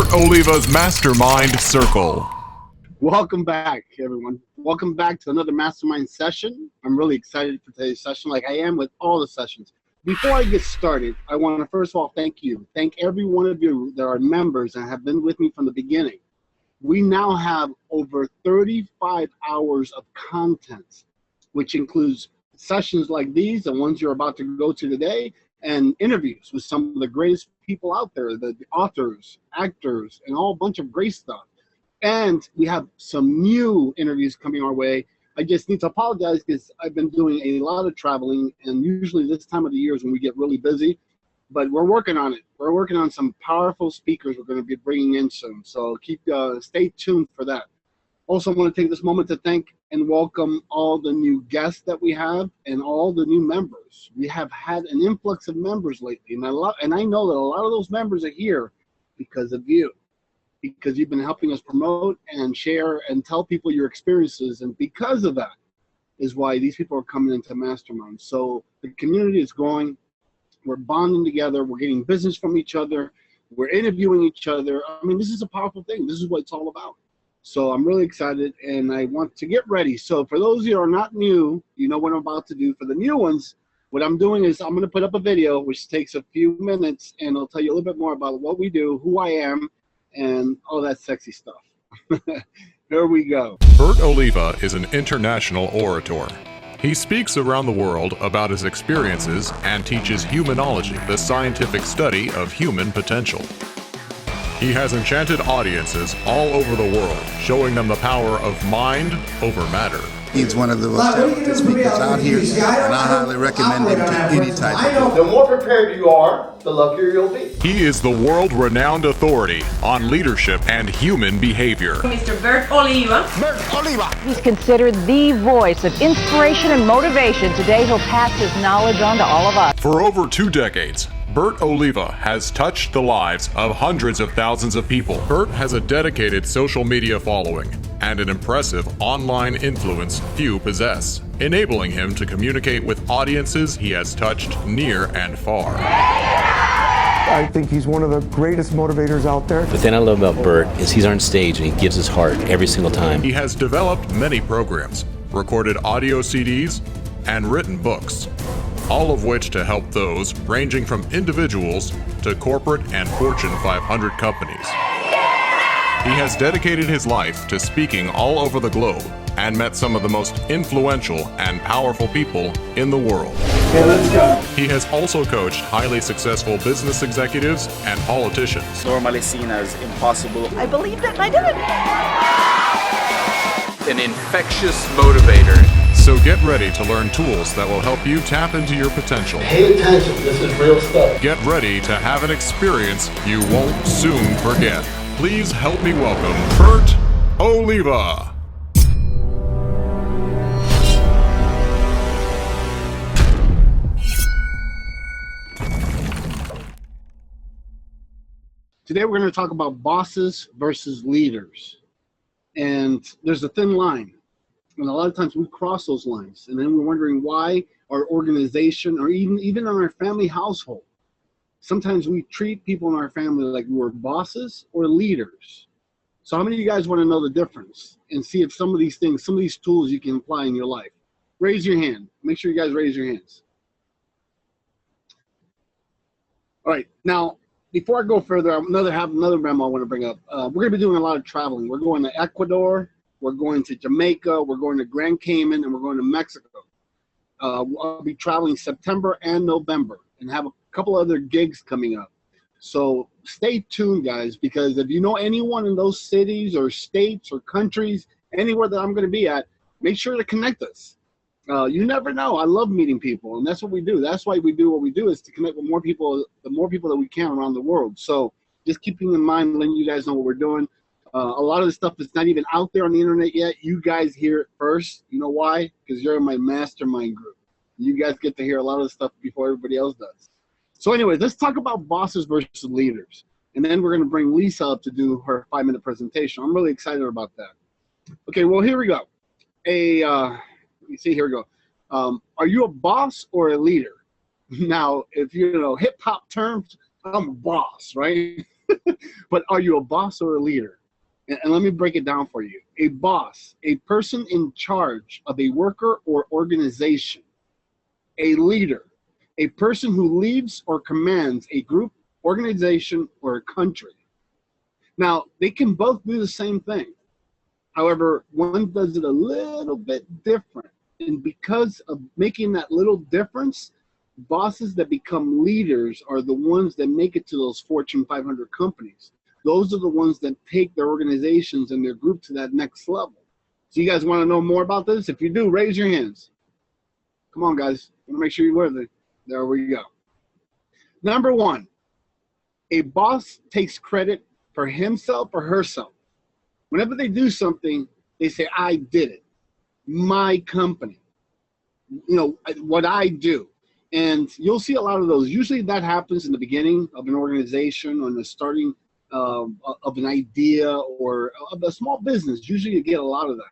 Bert Oliva's Mastermind Circle. Welcome back, everyone. Welcome back to another Mastermind session. I'm really excited for today's session, like I am with all the sessions. Before I get started, I want to first of all thank you. Thank every one of you that are members and have been with me from the beginning. We now have over 35 hours of content, which includes sessions like these, the ones you're about to go to today, and interviews with some of the greatest people out there, the authors, actors, and all bunch of great stuff. And we have some new interviews coming our way. I just need to apologize because I've been doing a lot of traveling, and usually this time of the year is when we get really busy, but we're working on it. We're working on some powerful speakers we're going to be bringing in soon, so stay tuned for that. Also, I want to take this moment to thank and welcome all the new guests that we have and all the new members. We have had an influx of members lately, and I know that a lot of those members are here because of you, because you've been helping us promote and share and tell people your experiences, and because of that is why these people are coming into Mastermind. So the community is growing. We're bonding together. We're getting business from each other. We're interviewing each other. I mean, this is a powerful thing. This is what it's all about. So I'm really excited, and I want to get ready. So for those of you who are not new, you know what I'm about to do. For the new ones, what I'm doing is I'm going to put up a video, which takes a few minutes, and I'll tell you a little bit more about what we do, who I am, and all that sexy stuff. Here we go. Bert Oliva is an international orator. He speaks around the world about his experiences and teaches humanology, the scientific study of human potential. He has enchanted audiences all over the world, showing them the power of mind over matter. He's one of the most talented speakers out here, and I highly recommend him to any type of. The more prepared you are, the luckier you'll be. He is the world-renowned authority on leadership and human behavior. Mr. Bert Oliva. Bert Oliva! He's considered the voice of inspiration and motivation. Today he'll pass his knowledge on to all of us. For over 2 decades, Bert Oliva has touched the lives of hundreds of thousands of people. Bert has a dedicated social media following and an impressive online influence few possess, enabling him to communicate with audiences he has touched near and far. I think he's one of the greatest motivators out there. The thing I love about Bert is he's on stage and he gives his heart every single time. He has developed many programs, recorded audio CDs, and written books, all of which to help those ranging from individuals to corporate and Fortune 500 companies. He has dedicated his life to speaking all over the globe and met some of the most influential and powerful people in the world. Okay, let's go. He has also coached highly successful business executives and politicians. Normally seen as impossible. I believed it and I did it. An infectious motivator. So get ready to learn tools that will help you tap into your potential. Pay attention, this is real stuff. Get ready to have an experience you won't soon forget. Please help me welcome Bert Oliva. Today we're going to talk about bosses versus leaders. And there's a thin line. And a lot of times we cross those lines. And then we're wondering why our organization or even in our family household, sometimes we treat people in our family like we're bosses or leaders. So how many of you guys want to know the difference and see if some of these things, some of these tools you can apply in your life? Raise your hand. Make sure you guys raise your hands. All right. Now, before I go further, I have another memo I want to bring up. We're going to be doing a lot of traveling. We're going to Ecuador. We're going to Jamaica. We're going to Grand Cayman, and we're going to Mexico. I'll be traveling September and November and have a couple other gigs coming up. So stay tuned, guys, because if you know anyone in those cities or states or countries, anywhere that I'm going to be at, make sure to connect us. You never know. I love meeting people, and that's what we do. That's why we do what we do, is to connect with more people, the more people that we can around the world. So just keeping in mind, letting you guys know what we're doing. A lot of the stuff that's not even out there on the internet yet, you guys hear it first. You know why? Because you're in my mastermind group. You guys get to hear a lot of the stuff before everybody else does. So anyways, let's talk about bosses versus leaders. And then we're going to bring Lisa up to do her 5-minute presentation. I'm really excited about that. Okay, well, here we go. Let me see, here we go. Are you a boss or a leader? Now, if you know hip-hop terms, I'm a boss, right? But are you a boss or a leader? And let me break it down for you. A boss, a person in charge of a worker or organization. A leader, a person who leads or commands a group, organization, or a country. Now, they can both do the same thing. However, one does it a little bit different. And because of making that little difference, bosses that become leaders are the ones that make it to those Fortune 500 companies. Those are the ones that take their organizations and their group to that next level. So you guys want to know more about this? If you do, raise your hands. Come on, guys. I want to make sure you're with it. There we go. Number one, a boss takes credit for himself or herself. Whenever they do something, they say, I did it. My company. You know, what I do. And you'll see a lot of those. Usually that happens in the beginning of an organization or in the starting of an idea or of a small business. Usually you get a lot of that.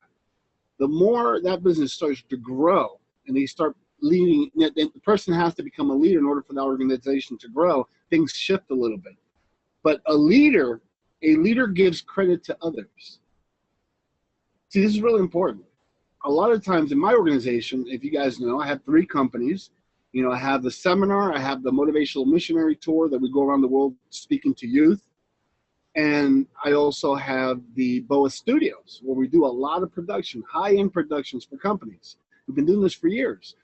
The more that business starts to grow and they start leading, the person has to become a leader in order for that organization to grow, things shift a little bit. But a leader gives credit to others. See, this is really important. A lot of times in my organization, if you guys know, I have 3 companies. You know, I have the seminar, I have the motivational missionary tour that we go around the world speaking to youth. And I also have the BOWA Studios, where we do a lot of production, high-end productions for companies. We've been doing this for years.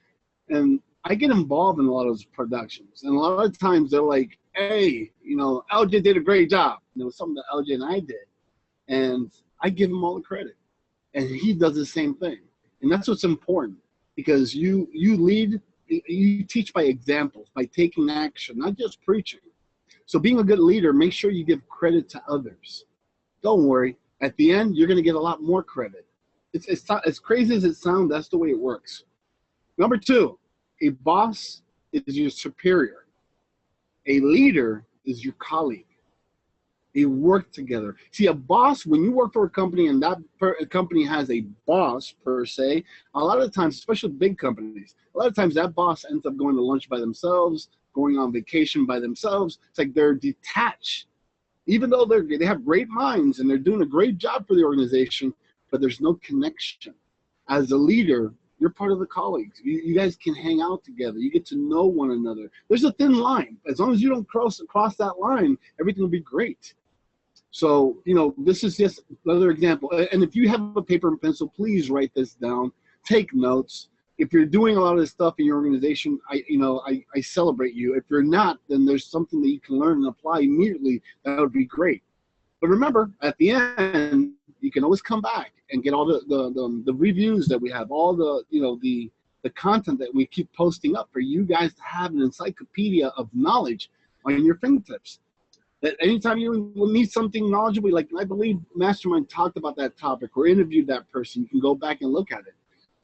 And I get involved in a lot of those productions. And a lot of times they're like, hey, you know, LJ did a great job. And it was something that LJ and I did. And I give him all the credit. And he does the same thing. And that's what's important, because you lead, you teach by examples, by taking action, not just preaching. So being a good leader, make sure you give credit to others. Don't worry. At the end, you're going to get a lot more credit. It's not, as crazy as it sounds, that's the way it works. Number 2, a boss is your superior. A leader is your colleague. They work together. See, a boss, when you work for a company and that company has a boss per se, a lot of times, especially big companies, a lot of times that boss ends up going to lunch by themselves, going on vacation by themselves. It's like they're detached. Even though they have great minds and they're doing a great job for the organization, but there's no connection. As a leader, you're part of the colleagues. You guys can hang out together. You get to know one another. There's a thin line. As long as you don't cross that line, everything will be great. So, you know, this is just another example. And if you have a paper and pencil, please write this down. Take notes. If you're doing a lot of this stuff in your organization, I celebrate you. If you're not, then there's something that you can learn and apply immediately. That would be great. But remember, at the end, you can always come back and get all the reviews that we have, all the content that we keep posting up for you guys to have an encyclopedia of knowledge on your fingertips. That anytime you need something knowledgeable, like I believe Mastermind talked about that topic or interviewed that person, you can go back and look at it.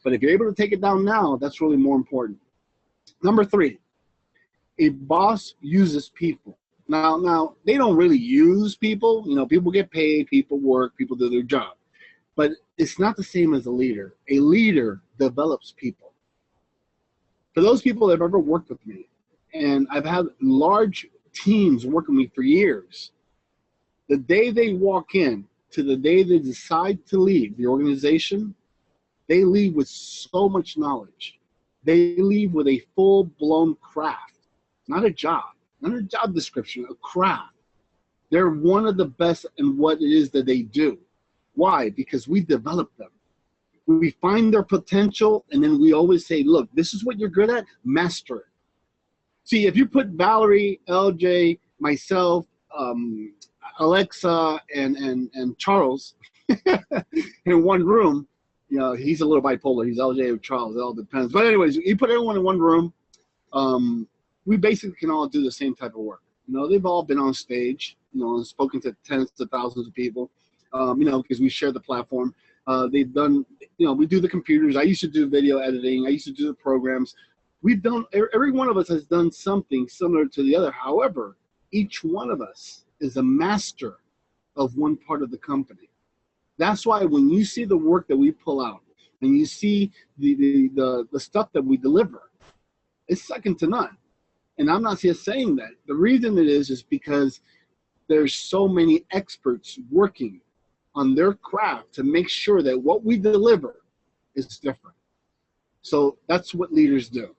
But if you're able to take it down now, that's really more important. Number 3, a boss uses people. Now they don't really use people. You know, people get paid, people work, people do their job. But it's not the same as a leader. A leader develops people. For those people that have ever worked with me, and I've had large teams working with me for years, the day they walk in to the day they decide to leave the organization, they leave with so much knowledge. They leave with a full-blown craft, not a job description, a craft. They're one of the best in what it is that they do. Why? Because we develop them. We find their potential, and then we always say, look, this is what you're good at, master it. See, if you put Valerie, LJ, myself, Alexa, and Charles in one room, you know, he's a little bipolar. He's LJ or Charles. It all depends. But anyways, you put everyone in one room, we basically can all do the same type of work. You know, they've all been on stage, you know, and spoken to tens of thousands of people, you know, because we share the platform. They've done, you know, we do the computers. I used to do video editing. I used to do the programs. We've done, every one of us has done something similar to the other. However, each one of us is a master of one part of the company. That's why when you see the work that we pull out and you see the stuff that we deliver, it's second to none. And I'm not just saying that. The reason it is because there's so many experts working on their craft to make sure that what we deliver is different. So that's what leaders do.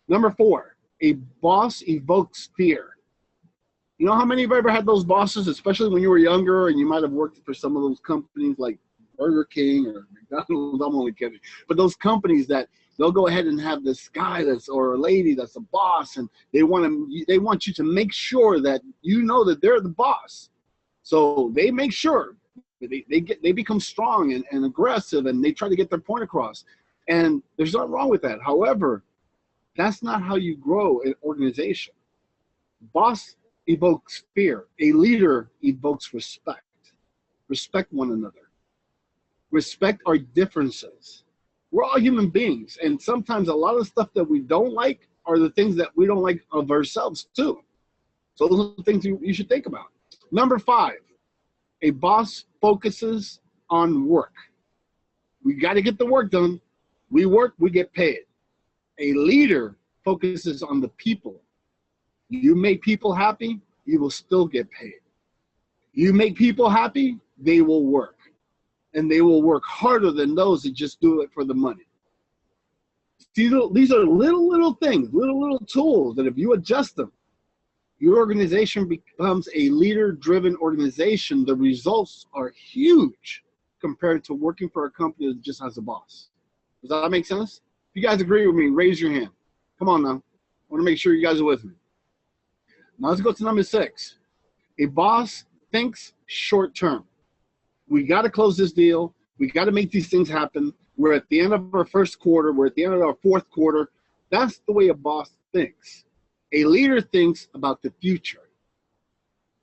Number 4, a boss evokes fear. You know how many of you ever had those bosses, especially when you were younger and you might have worked for some of those companies like Burger King or McDonald's? I'm only kidding. But those companies that they'll go ahead and have this guy or a lady that's a boss, and they want you to make sure that you know that they're the boss. So they make sure they become strong and aggressive, and they try to get their point across. And there's nothing wrong with that. However, that's not how you grow an organization. Boss evokes fear. A leader evokes respect. Respect one another. Respect our differences. We're all human beings, and sometimes a lot of stuff that we don't like are the things that we don't like of ourselves too. So those are the things you should think about. Number 5, a boss focuses on work. We got to get the work done. We work, we get paid. A leader focuses on the people. You make people happy, you will still get paid. You make people happy, they will work. And they will work harder than those that just do it for the money. See, these are little things, little tools that if you adjust them, your organization becomes a leader-driven organization. The results are huge compared to working for a company that just has a boss. Does that make sense? If you guys agree with me, raise your hand. Come on now. I want to make sure you guys are with me. Now let's go to number 6. A boss thinks short term. We got to close this deal. We got to make these things happen. We're at the end of our first quarter. We're at the end of our fourth quarter. That's the way a boss thinks. A leader thinks about the future.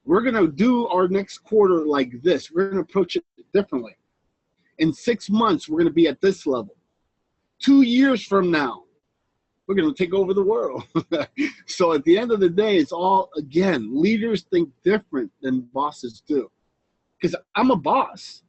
We're going to do our next quarter like this. We're going to approach it differently. In 6 months, we're going to be at this level. 2 years from now, we're going to take over the world. So at the end of the day, it's all, again, leaders think different than bosses do. Because I'm a boss.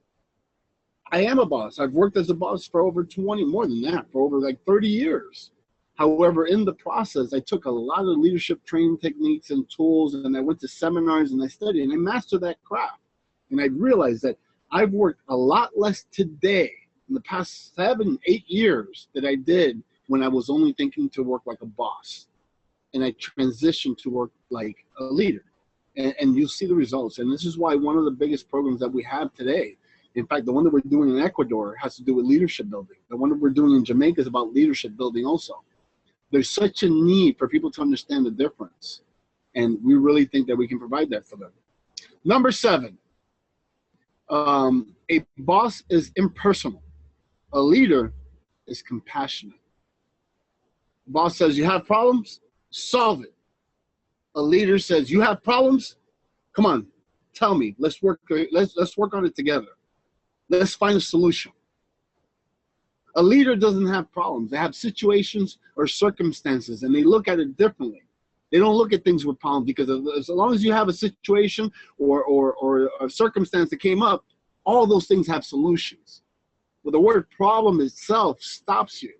I am a boss. I've worked as a boss for over 20, more than that, for over like 30 years. However, in the process, I took a lot of leadership training techniques and tools, and I went to seminars and I studied, and I mastered that craft. And I realized that I've worked a lot less today in the past 7, 8 years that I did when I was only thinking to work like a boss. And I transitioned to work like a leader. And you'll see the results. And this is why one of the biggest programs that we have today, in fact, the one that we're doing in Ecuador has to do with leadership building. The one that we're doing in Jamaica is about leadership building also. There's such a need for people to understand the difference. And we really think that we can provide that for them. Number 7, a boss is impersonal. A leader is compassionate. Boss says, you have problems? Solve it. A leader says, you have problems? Come on, tell me. Let's work on it together. Let's find a solution. A leader doesn't have problems. They have situations or circumstances, and they look at it differently. They don't look at things with problems, because as long as you have a situation or a circumstance that came up, all those things have solutions. But the word problem itself stops you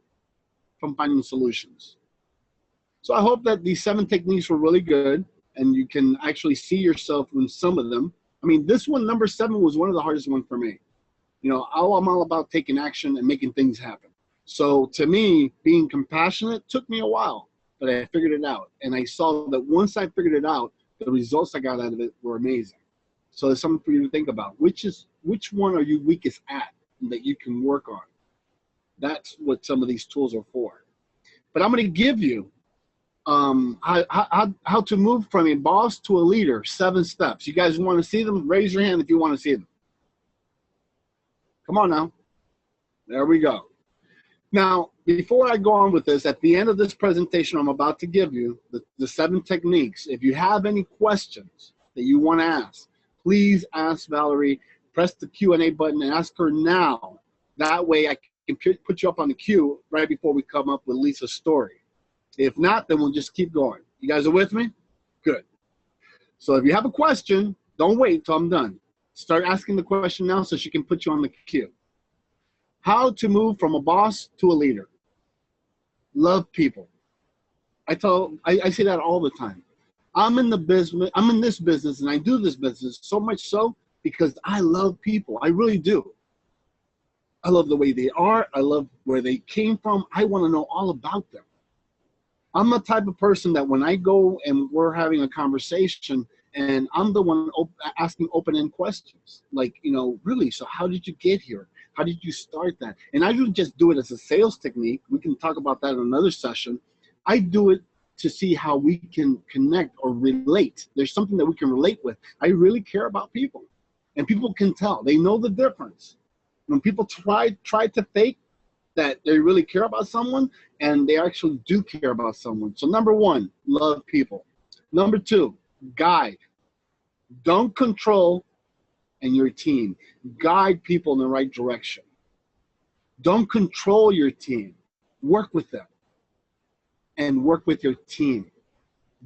from finding solutions. So I hope that these 7 techniques were really good, and you can actually see yourself in some of them. I mean, this one, number 7, was one of the hardest ones for me. You know, I'm all about taking action and making things happen. So to me, being compassionate took me a while, but I figured it out. And I saw that once I figured it out, the results I got out of it were amazing. So there's something for you to think about. Which one are you weakest at that you can work on? That's what some of these tools are for. But I'm going to give you how to move from a boss to a leader, 7 steps. You guys want to see them? Raise your hand if you want to see them. Come on now. There we go. Now, before I go on with this, at the end of this presentation I'm about to give you, the 7 techniques, if you have any questions that you want to ask, please ask Valerie. Press the Q&A button and ask her now. That way I can put you up on the queue right before we come up with Lisa's story. If not, then we'll just keep going. You guys are with me? Good. So if you have a question, don't wait till I'm done. Start asking the question now so she can put you on the queue. How to move from a boss to a leader. Love people. I say that all the time. I'm in this business, and I do this business so much so because I love people. I really do. I love the way they are. I love where they came from. I want to know all about them. I'm the type of person that when I go and we're having a conversation and I'm the one asking open-end questions, like, really, so how did you get here? How did you start that? And I don't just do it as a sales technique. We can talk about that in another session. I do it to see how we can connect or relate. There's something that we can relate with. I really care about people, and people can tell. They know the difference. When people try to fake that they really care about someone, and they actually do care about someone. So number one, love people. Number two, guide. Don't control and your team. Guide people in the right direction. Don't control your team. Work with them and work with your team.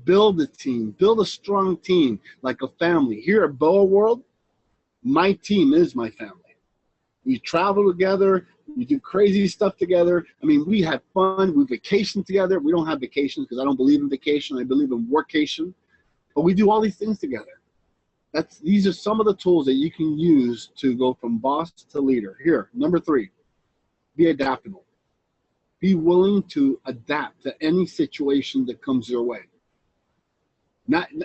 Build a team. Build a strong team like a family. Here at BOWA World, my team is my family. We travel together. We do crazy stuff together. I mean, we have fun. We vacation together. We don't have vacations because I don't believe in vacation. I believe in workation. But we do all these things together. These are some of the tools that you can use to go from boss to leader. Here, number three, be adaptable. Be willing to adapt to any situation that comes your way.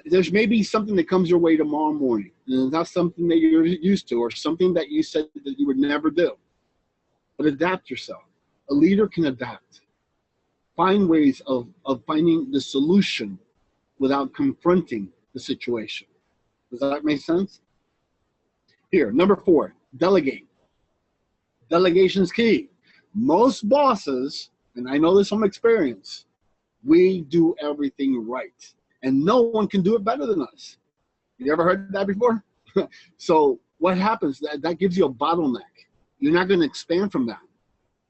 There's maybe something that comes your way tomorrow morning, and it's not something that you're used to or something that you said that you would never do. But adapt yourself. A leader can adapt. Find ways of finding the solution without confronting the situation. Does that make sense? Here, number four, delegate. Delegation is key. Most bosses, and I know this from experience, we do everything right. And no one can do it better than us. You ever heard that before? So what happens, that gives you a bottleneck. You're not going to expand from that.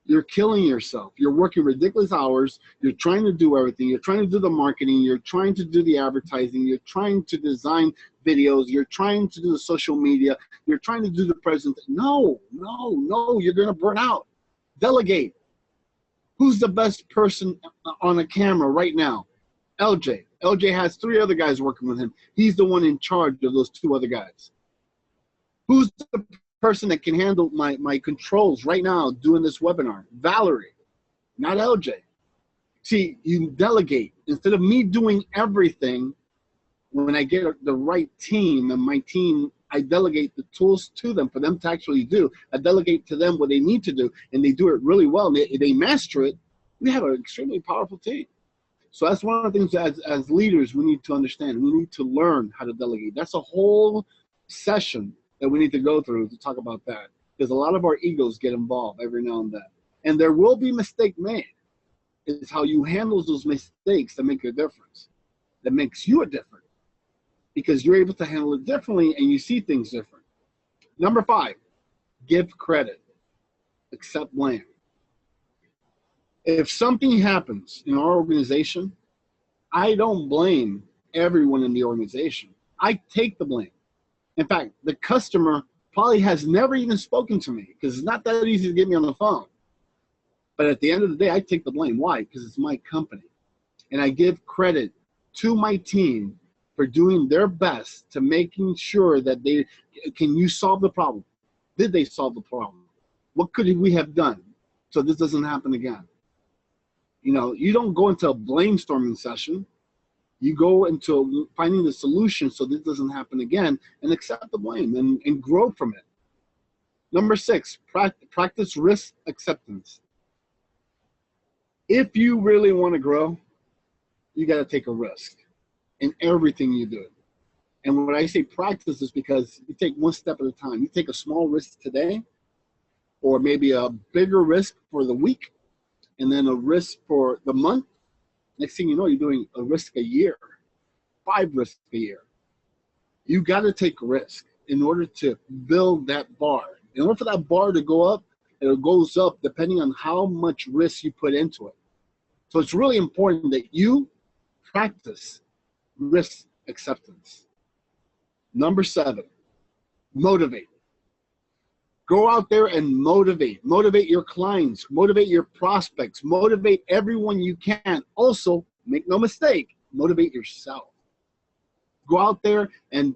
You're killing yourself. You're working ridiculous hours. You're trying to do everything. You're trying to do the marketing. You're trying to do the advertising. You're trying to design videos. You're trying to do the social media. You're trying to do the presentation. No, you're going to burn out. Delegate. Who's the best person on a camera right now? LJ. LJ has 3 other guys working with him. He's the one in charge of those 2 other guys. Who's the person that can handle my controls right now doing this webinar? Valerie, not LJ. See, you delegate. Instead of me doing everything, when I get the right team and my team, I delegate the tools to them for them to actually do. I delegate to them what they need to do, and they do it really well, and they master it. We have an extremely powerful team. So that's one of the things as leaders we need to understand. We need to learn how to delegate. That's a whole session that we need to go through to talk about that, because a lot of our egos get involved every now and then. And there will be mistake made. It's how you handle those mistakes that make a difference, that makes you a different, because you're able to handle it differently and you see things different. Number 5, give credit, accept blame. If something happens in our organization, I don't blame everyone in the organization. I take the blame. In fact, the customer probably has never even spoken to me because it's not that easy to get me on the phone. But at the end of the day, I take the blame. Why? Because it's my company. And I give credit to my team for doing their best to making sure that can you solve the problem? Did they solve the problem? What could we have done so this doesn't happen again? You don't go into a brainstorming session. You go into finding the solution so this doesn't happen again, and accept the blame and grow from it. Number 6, practice risk acceptance. If you really want to grow, you got to take a risk in everything you do. And when I say practice is because you take one step at a time. You take a small risk today, or maybe a bigger risk for the week, and then a risk for the month. Next thing you know, you're doing a risk a year, 5 risks a year. You got to take a risk in order to build that bar. In order for that bar to go up, it goes up depending on how much risk you put into it. So it's really important that you practice risk acceptance. Number 7, motivate. Go out there and motivate. Motivate your clients. Motivate your prospects. Motivate everyone you can. Also, make no mistake, motivate yourself. Go out there and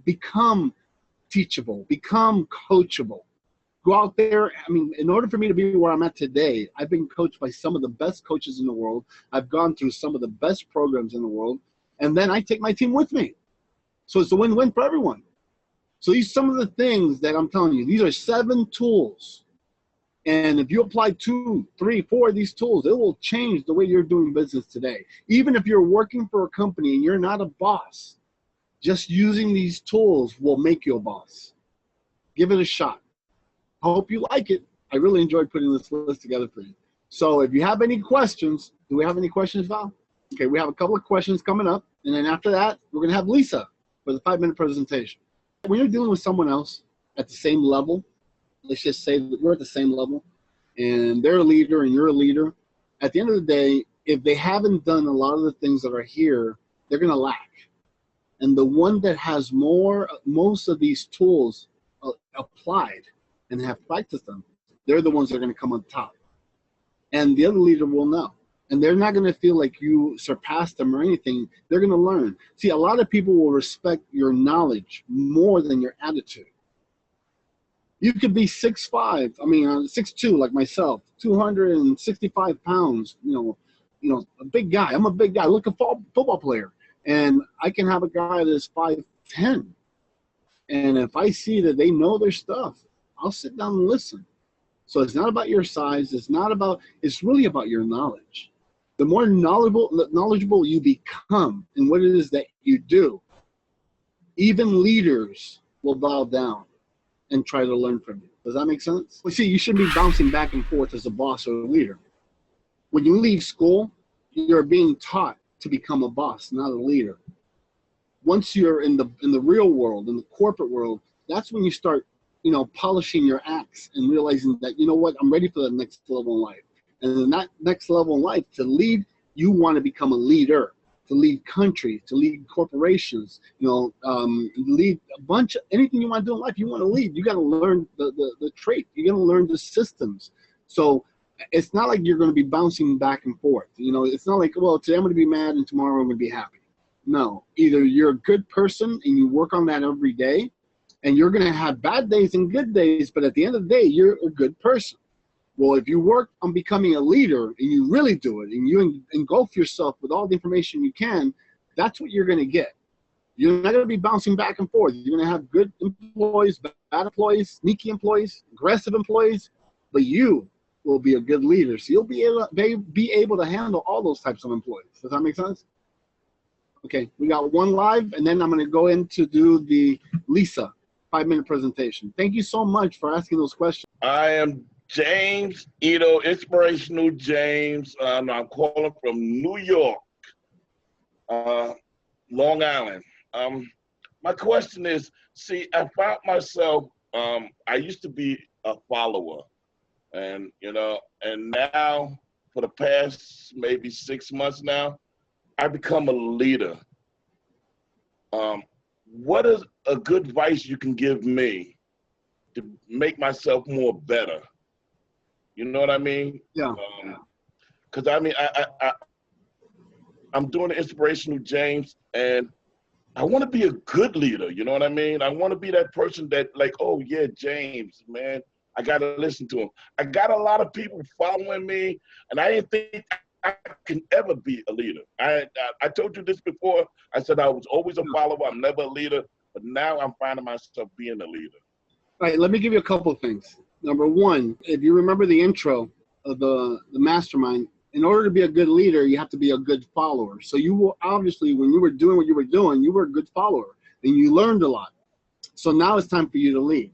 become teachable, become coachable. Go out there. I mean, in order for me to be where I'm at today, I've been coached by some of the best coaches in the world. I've gone through some of the best programs in the world, and then I take my team with me. So it's a win-win for everyone. So these some of the things that I'm telling you. These are 7 tools. And if you apply 2, 3, 4 of these tools, it will change the way you're doing business today. Even if you're working for a company and you're not a boss, just using these tools will make you a boss. Give it a shot. I hope you like it. I really enjoyed putting this list together for you. So if you have any questions, do we have any questions, Val? Okay, we have a couple of questions coming up. And then after that, we're going to have Lisa for the 5-minute presentation. When you're dealing with someone else at the same level, let's just say that we're at the same level, and they're a leader and you're a leader. At the end of the day, if they haven't done a lot of the things that are here, they're going to lack. And the one that has most of these tools applied and have practiced them, they're the ones that are going to come on top. And the other leader will know. And they're not going to feel like you surpassed them or anything. They're going to learn. See, a lot of people will respect your knowledge more than your attitude. You could be 6'5", 6'2", like myself, 265 pounds, you know, a big guy. I'm a big guy. Look, a football player. And I can have a guy that's 5'10". And if I see that they know their stuff, I'll sit down and listen. So it's not about your size. It's really about your knowledge. The more knowledgeable you become in what it is that you do, even leaders will bow down and try to learn from you. Does that make sense? Well, see, you shouldn't be bouncing back and forth as a boss or a leader. When you leave school, you're being taught to become a boss, not a leader. Once you're in the real world, in the corporate world, that's when you start, polishing your axe and realizing that, you know what, I'm ready for the next level in life. And in that next level in life, to lead, you want to become a leader, to lead countries, to lead corporations, lead a bunch of anything you want to do in life. You want to lead. You got to learn the trait. You got to learn the systems. So it's not like you're going to be bouncing back and forth. It's not like, well, today I'm going to be mad and tomorrow I'm going to be happy. No, either you're a good person and you work on that every day, and you're going to have bad days and good days, but at the end of the day, you're a good person. Well, if you work on becoming a leader and you really do it and you engulf yourself with all the information you can, that's what you're going to get. You're not going to be bouncing back and forth. You're going to have good employees, bad employees, sneaky employees, aggressive employees, but you will be a good leader. So you'll be able to handle all those types of employees. Does that make sense? Okay, we got one live, and then I'm going to go in to do the Lisa 5-minute presentation. Thank you so much for asking those questions. I am James Ito, Inspirational James. I'm calling from New York, Long Island. My question is, see, I found myself, I used to be a follower, and now for the past maybe 6 months now, I become a leader. What is a good advice you can give me to make myself more better? You know what I mean? Yeah. Because I'm doing the Inspirational James, and I want to be a good leader. You know what I mean? I want to be that person that, like, oh yeah, James, man, I got to listen to him. I got a lot of people following me, and I didn't think I can ever be a leader. I told you this before. I said I was always a follower. I'm never a leader, but now I'm finding myself being a leader. All right, let me give you a couple of things. Number one, if you remember the intro of the Mastermind, in order to be a good leader, you have to be a good follower. So you will obviously, when you were doing what you were doing, you were a good follower and you learned a lot. So now it's time for you to lead.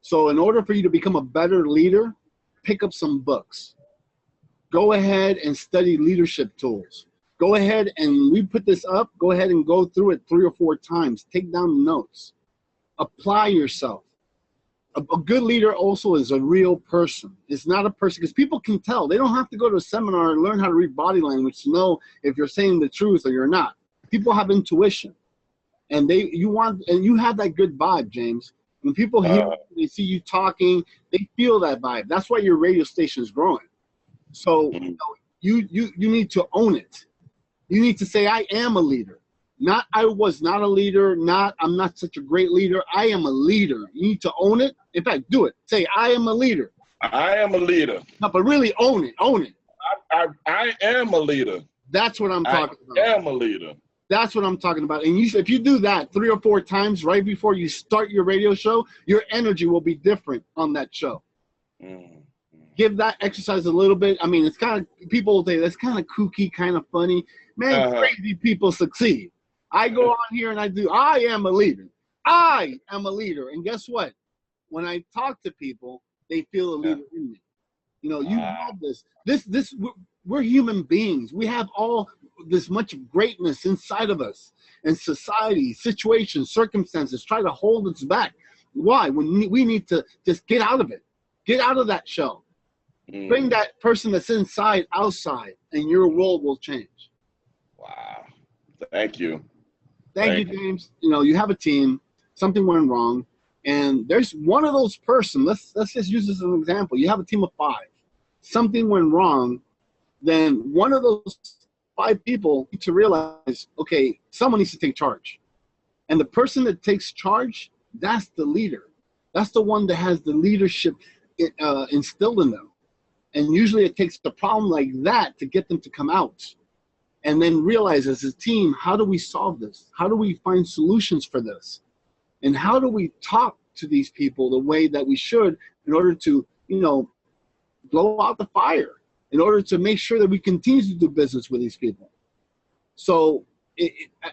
So in order for you to become a better leader, pick up some books. Go ahead and study leadership tools. Go ahead and we put this up. Go ahead and go through it 3 or 4 times. Take down notes. Apply yourself. A good leader also is a real person. It's not a person, because people can tell. They don't have to go to a seminar and learn how to read body language to know if you're saying the truth or you're not. People have intuition, and you have that good vibe, James. When people hear, they see you talking, they feel that vibe. That's why your radio station is growing. So you need to own it. You need to say, I am a leader. Not I was not a leader, not I'm not such a great leader. I am a leader. You need to own it. In fact, do it. Say, I am a leader. I am a leader. No, but really own it. Own it. I am a leader. That's what I'm talking about. I am a leader. That's what I'm talking about. And if you do that 3 or 4 times right before you start your radio show, your energy will be different on that show. Give that exercise a little bit. I mean, it's kind of, people will say that's kind of kooky, kind of funny. Man, crazy people succeed. I go on here and I am a leader. I am a leader. And guess what? When I talk to people, they feel a leader in me. You know, you have this, we're human beings. We have all this much greatness inside of us, and society, situations, circumstances try to hold us back. Why? When we need to just get out of it. Get out of that shell. Bring that person that's inside outside, and your world will change. Wow. Thank you. Thank you, James. You know, you have a team. Something went wrong, and there's one of those person. Let's just use this as an example. You have a team of 5. Something went wrong, then one of those 5 people need to realize, okay, someone needs to take charge. And the person that takes charge, that's the leader. That's the one that has the leadership instilled in them. And usually it takes a problem like that to get them to come out and then realize as a team, how do we solve this? How do we find solutions for this? And how do we talk to these people the way that we should in order to, you know, blow out the fire, in order to make sure that we continue to do business with these people. So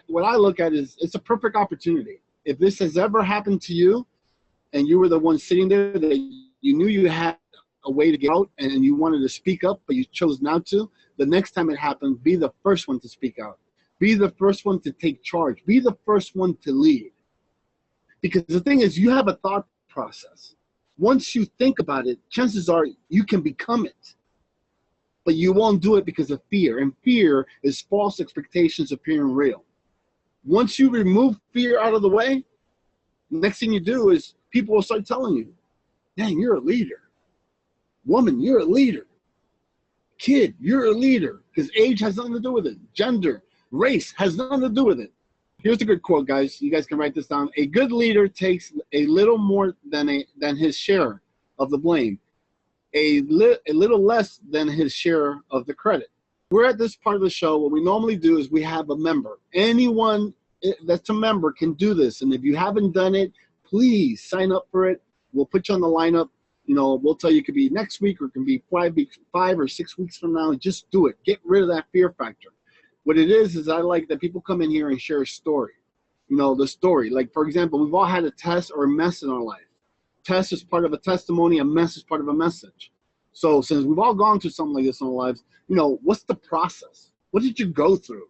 what I look at is it's a perfect opportunity. If this has ever happened to you and you were the one sitting there that you knew you had a way to get out and you wanted to speak up, but you chose not to, the next time it happens, be the first one to speak out. Be the first one to take charge. Be the first one to lead. Because the thing is, you have a thought process. Once you think about it, chances are you can become it. But you won't do it because of fear. And fear is false expectations appearing real. Once you remove fear out of the way, the next thing you do is people will start telling you, dang, you're a leader. Woman, you're a leader. Kid, you're a leader. Because age has nothing to do with it. Gender, race has nothing to do with it. Here's a good quote, guys. You guys can write this down. A good leader takes a little more than his share of the blame. A little less than his share of the credit. We're at this part of the show. What we normally do is we have a member. Anyone that's a member can do this. And if you haven't done it, please sign up for it. We'll put you on the lineup. You know, we'll tell you it could be next week or it can be 5 or 6 weeks from now. Just do it. Get rid of that fear factor. What it is I like that people come in here and share a story. You know, the story. Like, for example, we've all had a test or a mess in our life. Test is part of a testimony. A mess is part of a message. So since we've all gone through something like this in our lives, you know, what's the process? What did you go through?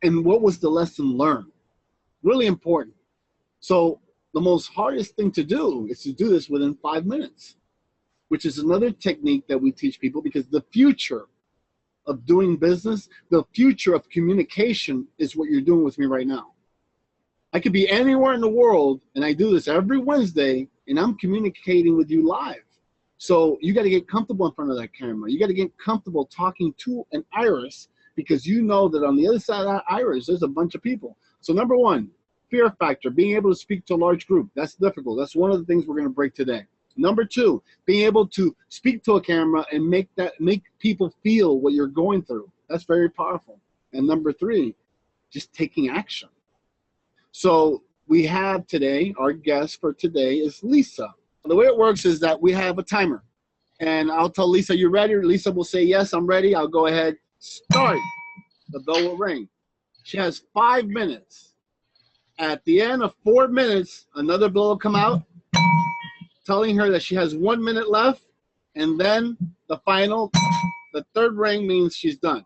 And what was the lesson learned? Really important. So the most hardest thing to do is to do this within 5 minutes, which is another technique that we teach people, because the future of doing business, the future of communication is what you're doing with me right now. I could be anywhere in the world, and I do this every Wednesday, and I'm communicating with you live. So you got to get comfortable in front of that camera. You got to get comfortable talking to an iris, because you know that on the other side of that iris, there's a bunch of people. So number one, fear factor, being able to speak to a large group. That's difficult. That's one of the things we're going to break today. Number two, being able to speak to a camera and make people feel what you're going through. That's very powerful. And number three, just taking action. So we have today, our guest for today is Lisa. The way it works is that we have a timer. And I'll tell Lisa, you ready? Lisa will say, yes, I'm ready. I'll go ahead, start. The bell will ring. She has 5 minutes. At the end of 4 minutes, another bell will come out, telling her that she has 1 minute left, and then the third ring means she's done.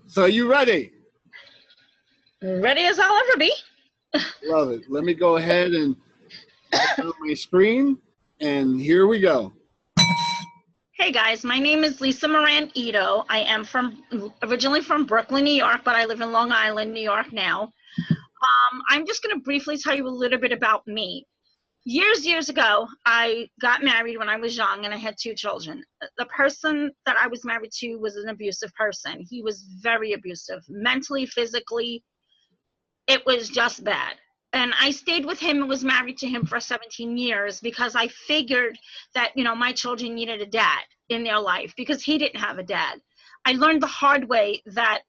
So are you ready? Ready as I'll ever be. Love it. Let me go ahead and open up my screen, and here we go. Hey guys, my name is Lisa Moran Ito. I am originally from Brooklyn, New York, but I live in Long Island, New York now. I'm just going to briefly tell you a little bit about me. Years ago, I got married when I was young and I had 2 children. The person that I was married to was an abusive person. He was very abusive, mentally, physically. It was just bad. And I stayed with him and was married to him for 17 years because I figured that, you know, my children needed a dad in their life because he didn't have a dad. I learned the hard way that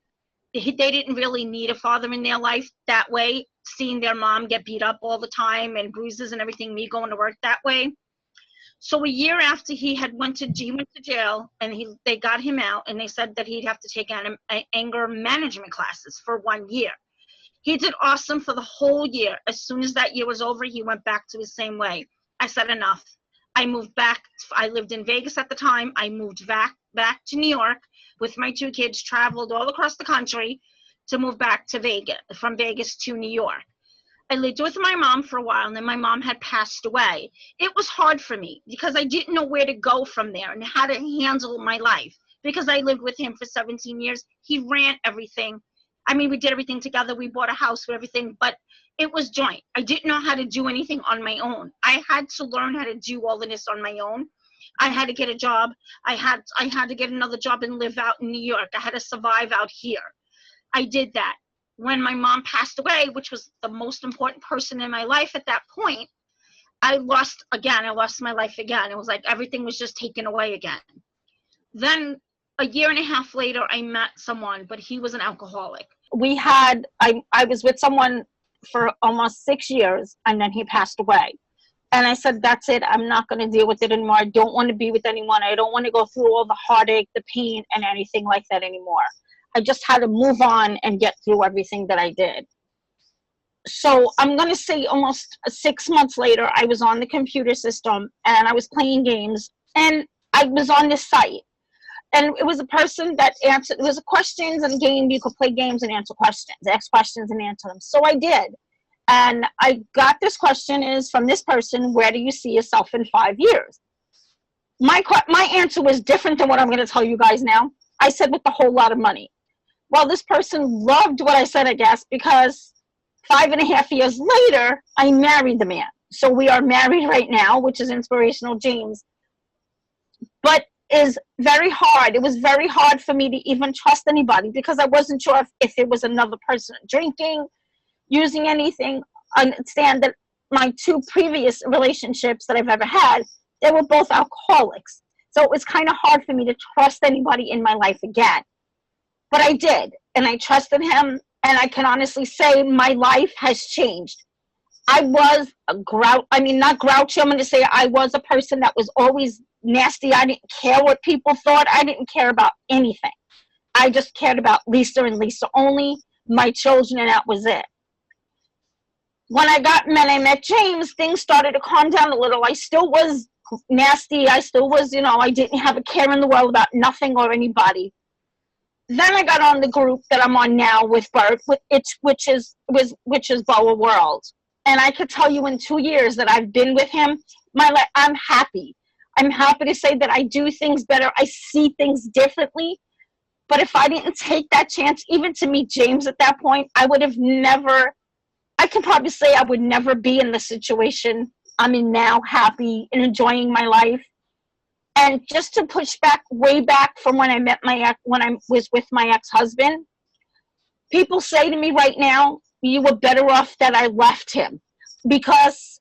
they didn't really need a father in their life that way, seeing their mom get beat up all the time and bruises and everything, me going to work that way. So a year after he went to jail and they got him out, and they said that he'd have to take anger management classes for 1 year. He did awesome for the whole year. As soon as that year was over, he went back to his same way. I said enough. I moved back. I lived in Vegas at the time. I moved back to New York with my 2 kids, traveled all across the country to move back to Vegas, from Vegas to New York. I lived with my mom for a while, and then my mom had passed away. It was hard for me because I didn't know where to go from there and how to handle my life because I lived with him for 17 years. He ran everything. I mean, we did everything together. We bought a house with everything, but it was joint. I didn't know how to do anything on my own. I had to learn how to do all of this on my own. I had to get a job. I had to get another job and live out in New York. I had to survive out here. I did that. When my mom passed away, which was the most important person in my life at that point, I lost my life again. It was like everything was just taken away again. Then a year and a half later, I met someone, but he was an alcoholic. I was with someone for almost 6 years, and then he passed away. And I said, that's it. I'm not going to deal with it anymore. I don't want to be with anyone. I don't want to go through all the heartache, the pain, and anything like that anymore. I just had to move on and get through everything that I did. So I'm going to say almost 6 months later, I was on the computer system and I was playing games, and I was on this site. And it was a person that answered, it was a questions and game. You could play games and answer questions, ask questions and answer them. So I did. And I got this question is from this person, where do you see yourself in 5 years? My answer was different than what I'm going to tell you guys now. I said with a whole lot of money. Well, this person loved what I said, I guess, because 5.5 years later, I married the man. So we are married right now, which is Inspirational James. But is very hard. It was very hard for me to even trust anybody because I wasn't sure if it was another person drinking, using anything. Understand that my 2 previous relationships that I've ever had, they were both alcoholics. So it was kind of hard for me to trust anybody in my life again. But I did, and I trusted him, and I can honestly say my life has changed. I was not grouchy. I'm going to say I was a person that was always nasty. I didn't care what people thought. I didn't care about anything. I just cared about Lisa and Lisa only, my children, and that was it. When I met James, things started to calm down a little. I still was nasty. I still was, I didn't have a care in the world about nothing or anybody. Then I got on the group that I'm on now with Bert, which is BOWA World. And I could tell you in 2 years that I've been with him, I'm happy. I'm happy to say that I do things better. I see things differently. But if I didn't take that chance, even to meet James at that point, I would have never, I can probably say I would never be in the situation I'm in now, happy and enjoying my life. And just to push back, way back from when I was with my ex-husband, people say to me right now, you were better off that I left him. Because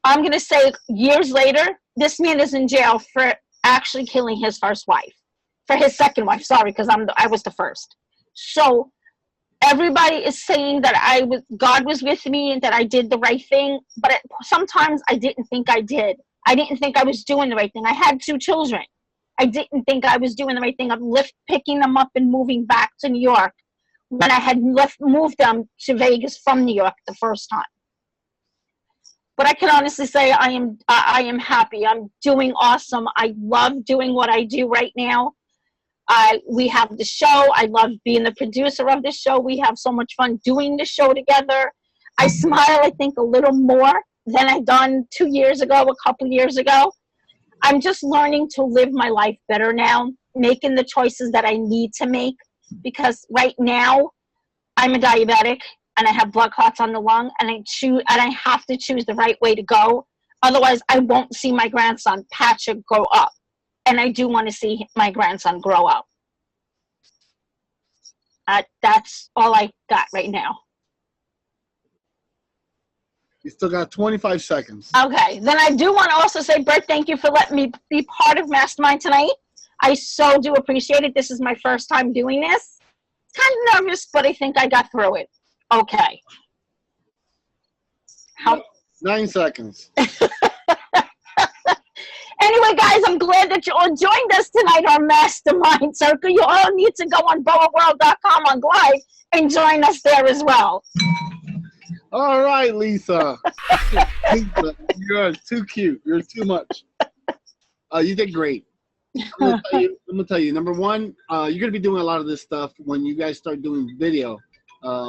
I'm going to say years later, this man is in jail for actually killing his first wife. For his second wife, sorry, because I was the first. So everybody is saying that God was with me and that I did the right thing. But sometimes I didn't think I did. I didn't think I was doing the right thing. I had 2 children. I didn't think I was doing the right thing of picking them up and moving back to New York when I had moved them to Vegas from New York the first time. But I can honestly say I am happy. I'm doing awesome. I love doing what I do right now. We have the show. I love being the producer of the show. We have so much fun doing the show together. I smile, I think, a little more than I've done 2 years ago, a couple years ago. I'm just learning to live my life better now, making the choices that I need to make, because right now I'm a diabetic and I have blood clots on the lung, and I have to choose the right way to go. Otherwise, I won't see my grandson, Patrick, grow up. And I do want to see my grandson grow up. That's all I got right now. You still got 25 seconds. Okay. Then I do want to also say, Bert, thank you for letting me be part of Mastermind tonight. I so do appreciate it. This is my first time doing this. Kind of nervous, but I think I got through it. Okay. 9 seconds. Anyway, guys, I'm glad that you all joined us tonight on Mastermind Circle. You all need to go on BOWAworld.com on live and join us there as well. All right, Lisa. Lisa, you're too cute. You're too much. You did great. I'm gonna tell you. Number one, you're gonna be doing a lot of this stuff when you guys start doing video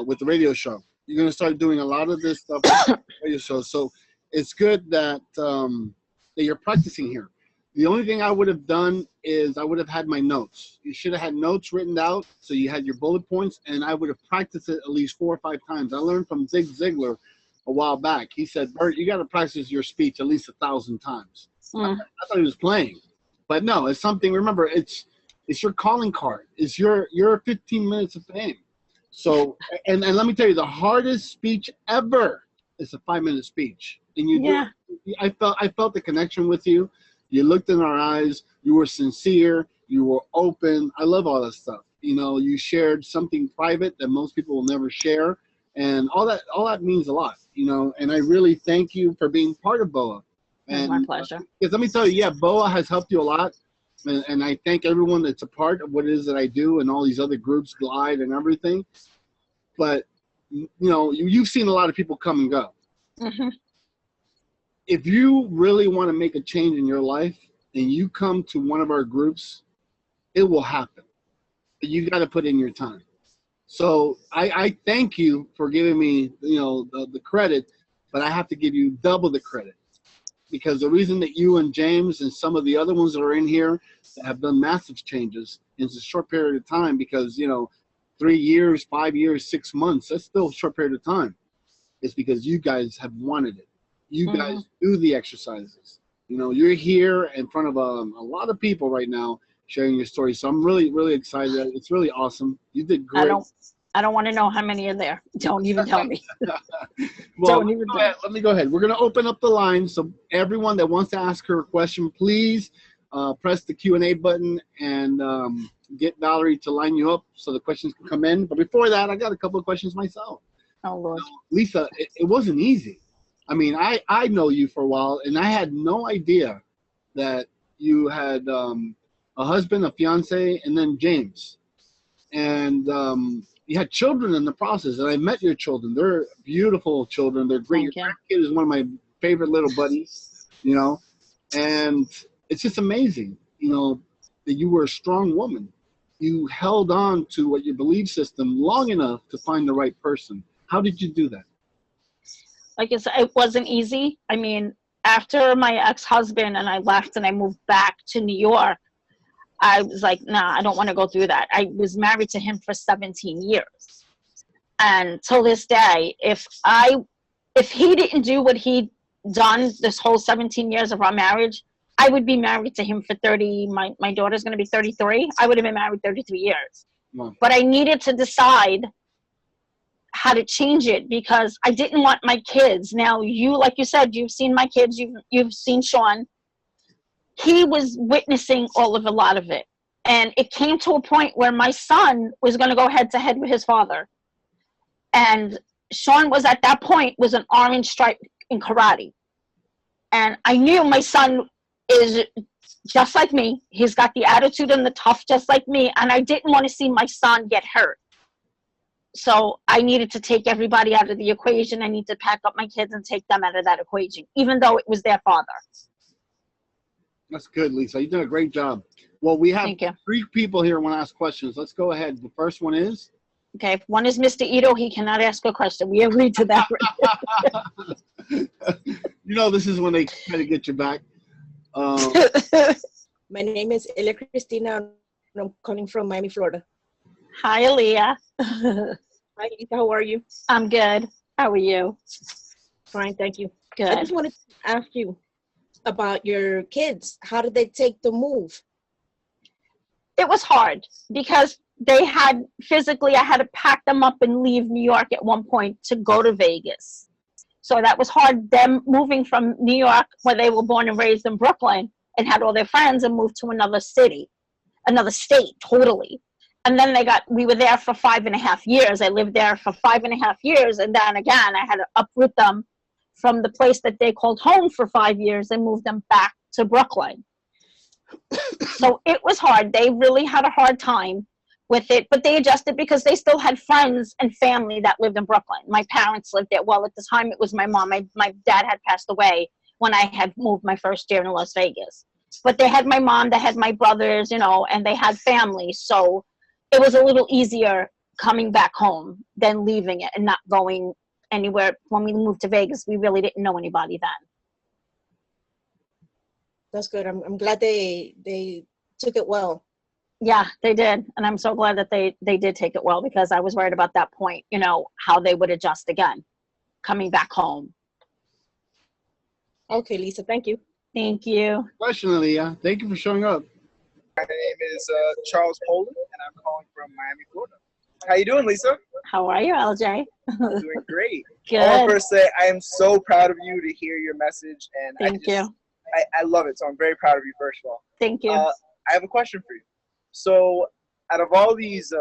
with the radio show. You're gonna start doing a lot of this stuff with the radio show. So it's good that that you're practicing here. The only thing I would have done is I would have had my notes. You should have had notes written out so you had your bullet points, and I would have practiced it at least 4 or 5 times. I learned from Zig Ziglar a while back. He said, Bert, you got to practice your speech at least 1,000 times. I thought he was playing. But no, it's something, remember, it's your calling card. It's your 15 minutes of fame. So, and let me tell you, the hardest speech ever is a 5-minute speech. And I felt the connection with you. You looked in our eyes. You were sincere. You were open. I love all that stuff. You know, you shared something private that most people will never share. And all that means a lot, you know, and I really thank you for being part of BOWA. And my pleasure. Because let me tell you, BOWA has helped you a lot. And I thank everyone that's a part of what it is that I do and all these other groups, Glide and everything. But, you know, you've seen a lot of people come and go. Mm-hmm. If you really want to make a change in your life and you come to one of our groups, it will happen. But you got to put in your time. So I thank you for giving me, you know, the credit, but I have to give you double the credit. Because the reason that you and James and some of the other ones that are in here that have done massive changes in a short period of time, because, you know, 3 years, 5 years, 6 months, that's still a short period of time. It's because you guys have wanted it. You guys do the exercises. You know, you're here in front of a lot of people right now sharing your story. So I'm really, really excited. It's really awesome. You did great. I don't want to know how many are there. Don't even tell me. Well, let me go ahead. We're going to open up the line. So everyone that wants to ask her a question, please press the Q&A button and get Valerie to line you up so the questions can come in. But before that, I got a couple of questions myself. Oh, Lord. Lisa, it wasn't easy. I mean, I know you for a while, and I had no idea that you had a husband, a fiance, and then James. And you had children in the process, and I met your children. They're beautiful children. They're great. Your grandkid is one of my favorite little buddies, you know. And it's just amazing, you know, that you were a strong woman. You held on to what your belief system long enough to find the right person. How did you do that? Like I said, it wasn't easy. I mean, after my ex-husband and I left and I moved back to New York, I was like, nah, I don't want to go through that. I was married to him for 17 years. And till this day, if he didn't do what he'd done this whole 17 years of our marriage, I would be married to him for 30. My daughter's going to be 33. I would have been married 33 years. Wow. But I needed to decide how to change it because I didn't want my kids. Now, you, like you said, you've seen my kids. You've seen Sean. He was witnessing a lot of it. And it came to a point where my son was going to go head to head with his father. And Sean was at that point was an orange stripe in karate. And I knew my son is just like me. He's got the attitude and the tough just like me. And I didn't want to see my son get hurt. So I needed to take everybody out of the equation. I need to pack up my kids and take them out of that equation, even though it was their father. That's good, Lisa. You did a great job. Well, we have 3 people here who want to ask questions. Let's go ahead. The first one is? Okay, one is Mr. Ito. He cannot ask a question. We agreed to that. You know, this is when they try to get you back. My name is Elia Cristina. And I'm calling from Miami, Florida. Hi, Aaliyah. Hi, Lisa. How are you? I'm good. How are you? Fine, thank you. I Good. just wanted to ask you about your kids. How did they take the move? It was hard because they had physically, I had to pack them up and leave New York at one point to go to Vegas. So that was hard. Them moving from New York, where they were born and raised in Brooklyn, and had all their friends, and moved to another city, another state, totally. And then we were there for 5.5 years. I lived there for 5.5 years. And then again, I had to uproot them from the place that they called home for 5 years and move them back to Brooklyn. So it was hard. They really had a hard time with it, but they adjusted because they still had friends and family that lived in Brooklyn. My parents lived there. Well, at the time it was my mom. My dad had passed away when I had moved my first year in Las Vegas. But they had my mom, they had my brothers, and they had family. So it was a little easier coming back home than leaving it and not going anywhere. When we moved to Vegas, we really didn't know anybody then. That's good. I'm glad they took it well. Yeah, they did. And I'm so glad that they did take it well, because I was worried about that point, how they would adjust again, coming back home. Okay, Lisa, thank you. Thank you. Question, Leah. Thank you for showing up. My name is Charles Poland, and I'm calling from Miami, Florida. How you doing, Lisa? How are you, LJ? I'm doing great. Good. I want to first say I am so proud of you to hear your message, and Thank you. I love it, so I'm very proud of you, first of all. Thank you. I have a question for you. So out of all these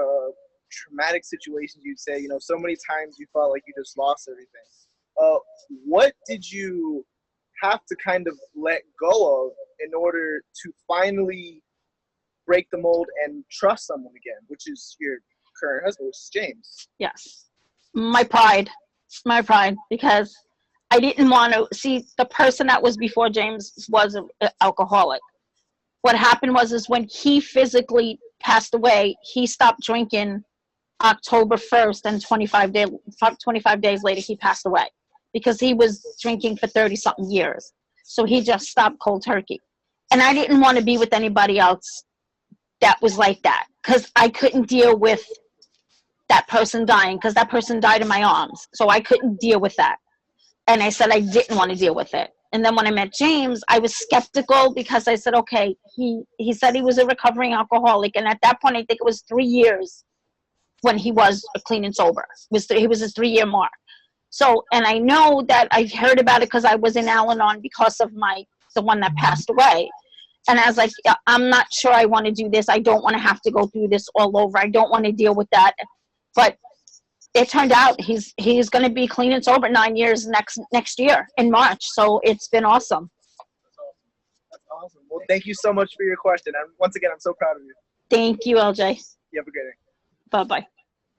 traumatic situations, you'd say, so many times you felt like you just lost everything. What did you have to kind of let go of in order to finally break the mold and trust someone again, which is your current husband, which is James? Yes. My pride, because I didn't want to see the person that was before James was an alcoholic. What happened was when he physically passed away, he stopped drinking October 1st, and 25 days later, he passed away because he was drinking for 30-something years. So he just stopped cold turkey. And I didn't want to be with anybody else that was like that, because I couldn't deal with that person dying, because that person died in my arms. So I couldn't deal with that. And I said I didn't want to deal with it. And then when I met James, I was skeptical, because I said, okay, he said he was a recovering alcoholic. And at that point, I think it was 3 years when he was clean and sober. He was his 3-year mark. So, and I know that I heard about it because I was in Al-Anon because of the one that passed away. And I was like, I'm not sure I want to do this. I don't want to have to go through this all over. I don't want to deal with that. But it turned out he's going to be clean and sober 9 years next year in March. So it's been awesome. That's awesome. Well, thank you so much for your question. And once again, I'm so proud of you. Thank you, LJ. You have a great day. Bye-bye.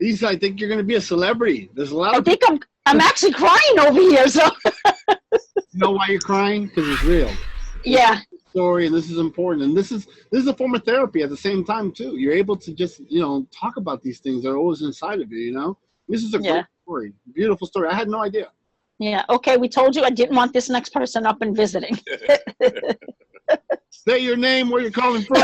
Lisa, I think you're going to be a celebrity. There's a lot I of think I'm actually crying over here. So You know why you're crying? Because it's real. Yeah. Story, and this is important, and this is a form of therapy at the same time too. You're able to just talk about these things that are always inside of you. This is a great story, beautiful story. I had no idea. Yeah. Okay, we told you I didn't want this next person up and visiting. Say your name, where you're calling from.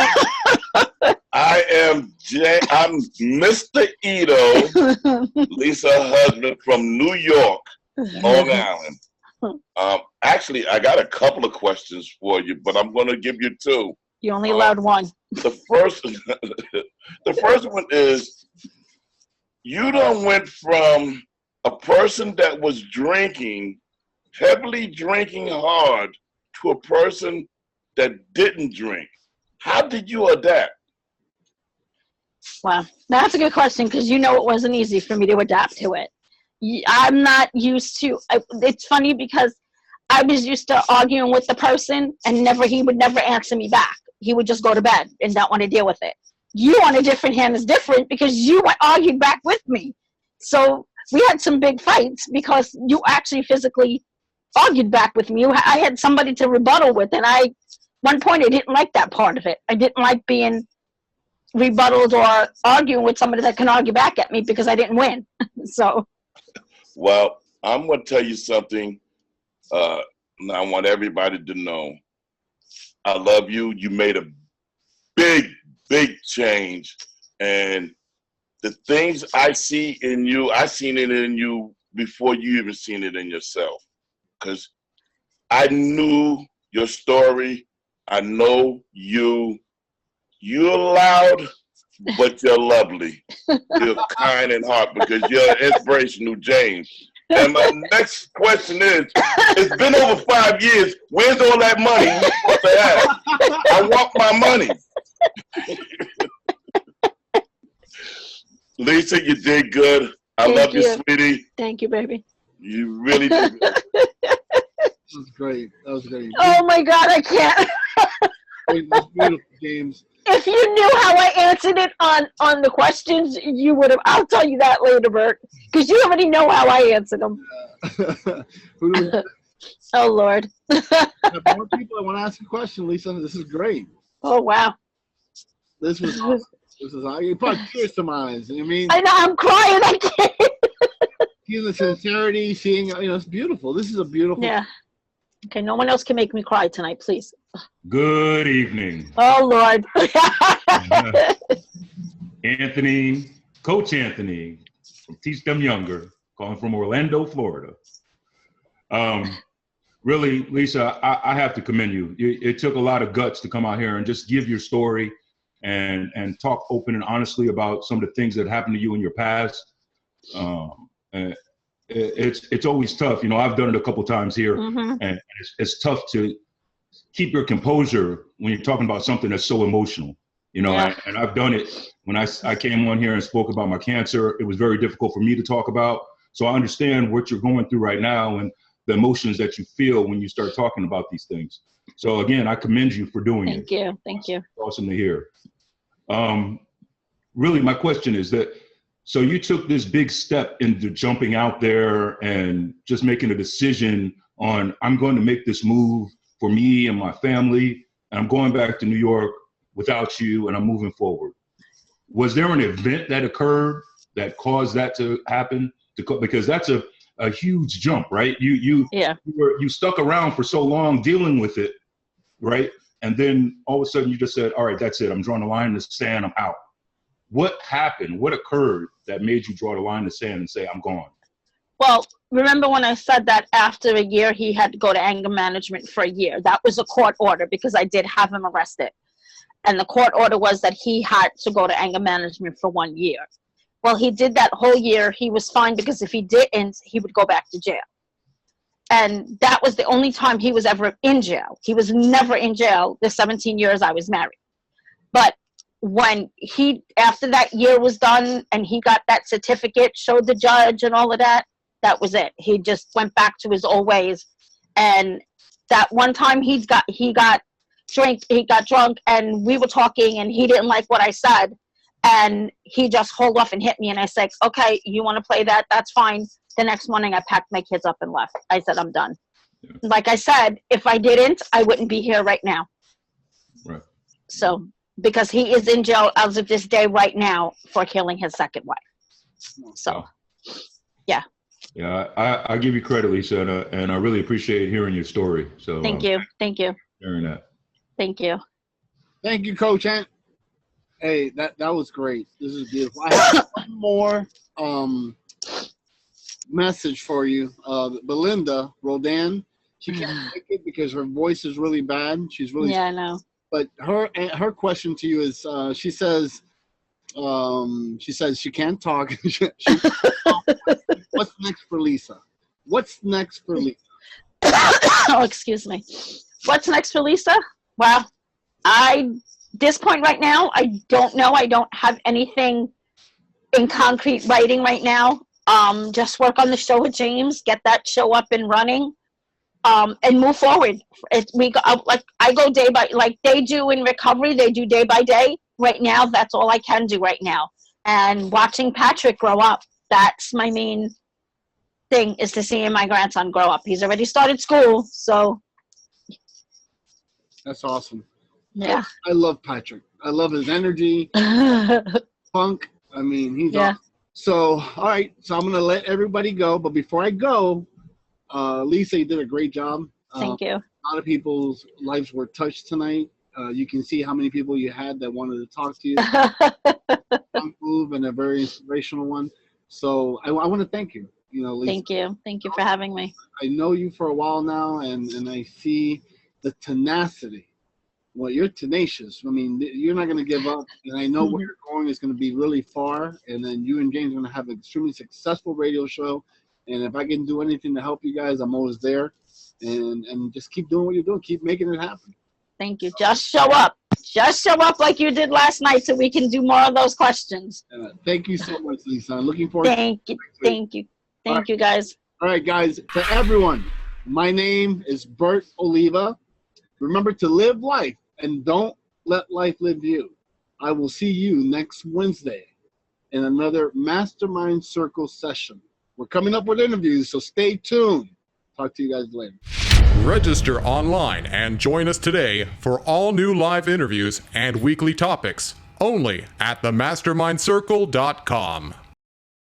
I'm Mr. Ito, Lisa husband from New York, Long Island. Actually, I got a couple of questions for you, but I'm going to give you two. You only allowed one. The first one is, you done went from a person that was drinking, heavily drinking hard, to a person that didn't drink. How did you adapt? Well, that's a good question, because it wasn't easy for me to adapt to it. I'm not used to, it's funny because I was used to arguing with the person and he would never answer me back. He would just go to bed and not want to deal with it. You, on a different hand, is different because you argued back with me. So we had some big fights because you actually physically argued back with me. I had somebody to rebuttal with, and one point I didn't like that part of it. I didn't like being rebutted or arguing with somebody that can argue back at me because I didn't win. So. Well, I'm going to tell you something. And I want everybody to know, I love you. You made a big, big change. And the things I see in you, I seen it in you before you even seen it in yourself. Because I knew your story. I know you. You're loud, but you're lovely. You're kind in heart because you're an inspirational, James. And my next question is, it's been over 5 years. Where's all that money you're supposed to have? I want my money. Lisa, you did good. I love you, sweetie. Thank you, baby. You really did good. That was great. That was great. Oh my God, I can't. That's beautiful, James. If you knew how I answered it on the questions, you would have. I'll tell you that later, Bert, because you already know how I answered them. Oh Lord. More people I want to ask a question, Lisa. This is great. Oh wow. This was awesome. You brought tears to my eyes. I mean, I know, I'm crying. I can't. Seeing the sincerity, seeing, it's beautiful. This is a beautiful. Yeah. Okay, no one else can make me cry tonight, please. Good evening. Oh Lord. Anthony, Coach Anthony from Teach Them Younger, calling from Orlando, Florida. Really, Lisa, I have to commend you. It took a lot of guts to come out here and just give your story and talk open and honestly about some of the things that happened to you in your past. It's always tough. I've done it a couple times here, and it's tough to keep your composure when you're talking about something that's so emotional. And I've done it when I came on here and spoke about my cancer. It was very difficult for me to talk about. So I understand what you're going through right now and the emotions that you feel when you start talking about these things. So again, I commend you for doing it. Thank you. Awesome to hear. Really, my question is that, so you took this big step into jumping out there and just making a decision on, I'm going to make this move for me and my family, and I'm going back to New York without you, and I'm moving forward. Was there an event that occurred that caused that to happen? Because that's a huge jump, right? You stuck around for so long dealing with it, right? And then all of a sudden you just said, all right, that's it. I'm drawing a line in the sand. I'm out. What happened? What occurred that made you draw the line in the sand and say, I'm gone? Well, remember when I said that after a year, he had to go to anger management for a year? That was a court order because I did have him arrested. And the court order was that he had to go to anger management for 1 year. Well, he did that whole year. He was fine because if he didn't, he would go back to jail. And that was the only time he was ever in jail. He was never in jail the 17 years I was married. But when after that year was done and he got that certificate, showed the judge and all of that, that was it. He just went back to his old ways. And that one time he got drunk and we were talking and he didn't like what I said. And he just hauled off and hit me. And I said, okay, you want to play that? That's fine. The next morning I packed my kids up and left. I said, I'm done. Yeah. Like I said, if I didn't, I wouldn't be here right now. Right. So, because he is in jail as of this day right now for killing his second wife. So, yeah. Yeah, I give you credit, Lisa, and I really appreciate hearing your story. So Thank you. Hearing that. Thank you. Thank you, Coach Ant. Hey, that was great. This is beautiful. I have one more message for you. Belinda Roldan, she can't make it because her voice is really bad. She's really I know. But her question to you is, she says she can't talk. What's next for Lisa? What's next for Lisa? Oh, excuse me. What's next for Lisa? Well, this point right now, I don't know. I don't have anything in concrete writing right now. Just work on the show with James, get that show up and running, and move forward. I go day by, like they do in recovery, they do day by day. Right now, that's all I can do right now. And watching Patrick grow up, that's my main thing, is to see my grandson grow up. He's already started school, so. That's awesome. Yeah. I love Patrick. I love his energy. Funk. I mean, he's awesome. So, all right. So I'm going to let everybody go. But before I go, Lisa, you did a great job. Thank you. A lot of people's lives were touched tonight. You can see how many people you had that wanted to talk to you. Funk move and a very inspirational one. So I want to thank you. You know, Lisa, Thank you for having me. I know you for a while now, and I see the tenacity. Well, you're tenacious. I mean, you're not going to give up, and I know where you're going is going to be really far, and then you and James are going to have an extremely successful radio show, and if I can do anything to help you guys, I'm always there, and just keep doing what you're doing. Keep making it happen. Thank you. Just show up. Just show up like you did last night so we can do more of those questions. Thank you so much, Lisa. I'm looking forward Thank you. Thank you. Thank you, guys. All right, guys, to everyone, my name is Bert Oliva. Remember to live life and don't let life live you. I will see you next Wednesday in another Mastermind Circle session. We're coming up with interviews, so stay tuned. Talk to you guys later. Register online and join us today for all new live interviews and weekly topics only at themastermindcircle.com.